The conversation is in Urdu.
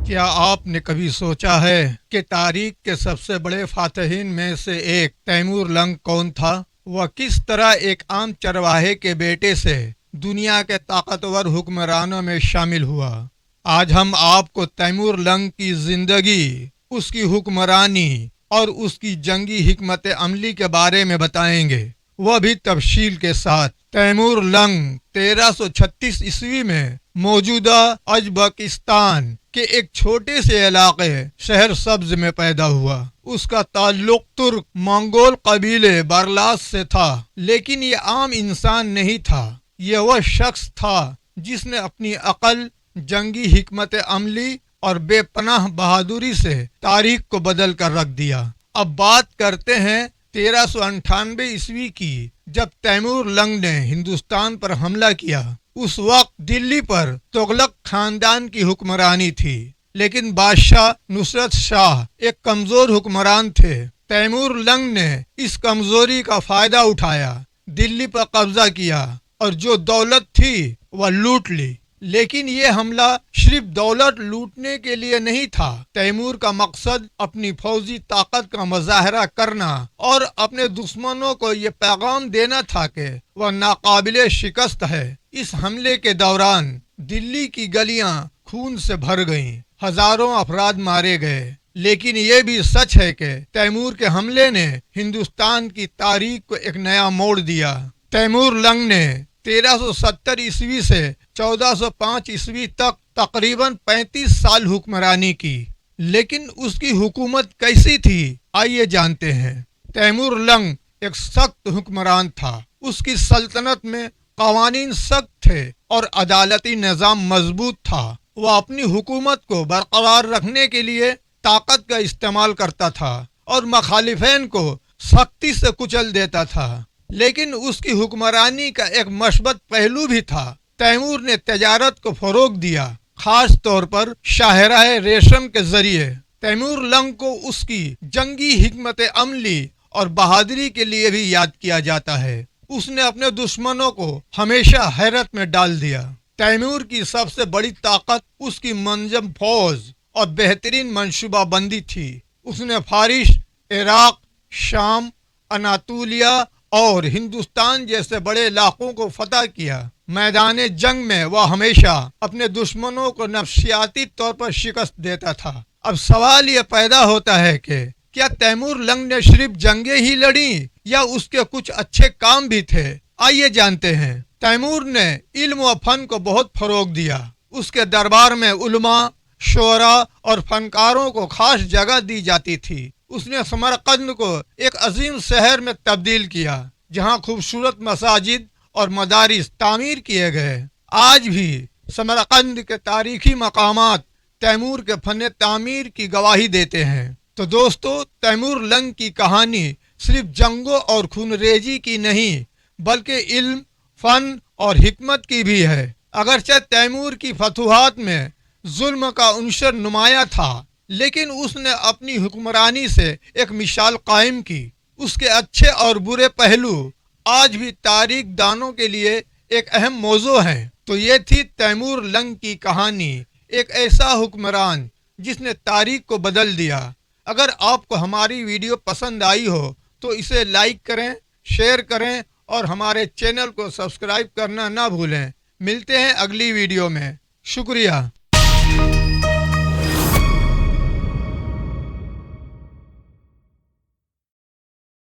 کیا آپ نے کبھی سوچا ہے کہ تاریخ کے سب سے بڑے فاتحین میں سے ایک تیمور لنگ کون تھا؟ وہ کس طرح ایک عام چرواہے کے بیٹے سے دنیا کے طاقتور حکمرانوں میں شامل ہوا؟ آج ہم آپ کو تیمور لنگ کی زندگی، اس کی حکمرانی اور اس کی جنگی حکمت عملی کے بارے میں بتائیں گے، وہ بھی تفصیل کے ساتھ۔ تیمور لنگ 1336 عیسوی میں موجودہ ازبکستان کے ایک چھوٹے سے علاقے شہر سبز میں پیدا ہوا۔ اس کا تعلق ترک منگول قبیلے برلاس سے تھا، لیکن یہ عام انسان نہیں تھا۔ یہ وہ شخص تھا جس نے اپنی عقل، جنگی حکمت عملی اور بے پناہ بہادری سے تاریخ کو بدل کر رکھ دیا۔ اب بات کرتے ہیں 1398 عیسوی کی، جب تیمور لنگ نے ہندوستان پر حملہ کیا۔ اس وقت دلی پر تغلق خاندان کی حکمرانی تھی، لیکن بادشاہ نصرت شاہ ایک کمزور حکمران تھے۔ تیمور لنگ نے اس کمزوری کا فائدہ اٹھایا، دلی پر قبضہ کیا اور جو دولت تھی وہ لوٹ لی۔ لیکن یہ حملہ صرف دولت لوٹنے کے لیے نہیں تھا۔ تیمور کا مقصد اپنی فوجی طاقت کا مظاہرہ کرنا اور اپنے دشمنوں کو یہ پیغام دینا تھا کہ وہ ناقابل شکست ہے۔ اس حملے کے دوران دلی کی گلیاں خون سے بھر گئیں، ہزاروں افراد مارے گئے۔ لیکن یہ بھی سچ ہے کہ تیمور کے حملے نے ہندوستان کی تاریخ کو ایک نیا موڑ دیا۔ تیمور لنگ نے 1370 عیسوی سے 1405 عیسوی تک تقریباً 35 سال حکمرانی کی۔ لیکن اس کی حکومت کیسی تھی، آئیے جانتے ہیں۔ تیمور لنگ ایک سخت حکمران تھا۔ اس کی سلطنت میں قوانین سخت تھے اور عدالتی نظام مضبوط تھا۔ وہ اپنی حکومت کو برقرار رکھنے کے لیے طاقت کا استعمال کرتا تھا اور مخالفین کو سختی سے کچل دیتا تھا۔ لیکن اس کی حکمرانی کا ایک مثبت پہلو بھی تھا۔ تیمور نے تجارت کو فروغ دیا، خاص طور پر شاہراہ ریشم کے ذریعے۔ تیمور لنگ کو اس کی جنگی حکمت عملی اور بہادری کے لیے بھی یاد کیا جاتا ہے۔ اس نے اپنے دشمنوں کو ہمیشہ حیرت میں ڈال دیا۔ تیمور کی سب سے بڑی طاقت اس کی منظم فوج اور بہترین منصوبہ بندی تھی۔ اس نے فارس، عراق، شام، اناطولیہ اور ہندوستان جیسے بڑے علاقوں کو فتح کیا۔ میدان جنگ میں وہ ہمیشہ اپنے دشمنوں کو نفسیاتی طور پر شکست دیتا تھا۔ اب سوال یہ پیدا ہوتا ہے کہ کیا تیمور لنگ نے صرف جنگیں ہی لڑیں یا اس کے کچھ اچھے کام بھی تھے؟ آئیے جانتے ہیں۔ تیمور نے علم و فن کو بہت فروغ دیا۔ اس کے دربار میں علماء، شعراء اور فنکاروں کو خاص جگہ دی جاتی تھی۔ اس نے سمرقند کو ایک عظیم شہر میں تبدیل کیا، جہاں خوبصورت مساجد اور مدارس تعمیر کیے گئے۔ آج بھی سمرقند کے تاریخی مقامات تیمور کے فن تعمیر کی گواہی دیتے ہیں۔ تو دوستو، تیمور لنگ کی کہانی صرف جنگوں اور خونریزی کی نہیں، بلکہ علم، فن اور حکمت کی بھی ہے۔ اگرچہ تیمور کی فتوحات میں ظلم کا عنصر نمایاں تھا، لیکن اس نے اپنی حکمرانی سے ایک مثال قائم کی۔ اس کے اچھے اور برے پہلو آج بھی تاریخ دانوں کے لیے ایک اہم موضوع ہیں۔ تو یہ تھی تیمور لنگ کی کہانی، ایک ایسا حکمران جس نے تاریخ کو بدل دیا۔ اگر آپ کو ہماری ویڈیو پسند آئی ہو تو اسے لائک کریں، شیئر کریں اور ہمارے چینل کو سبسکرائب کرنا نہ بھولیں۔ ملتے ہیں اگلی ویڈیو میں۔ شکریہ۔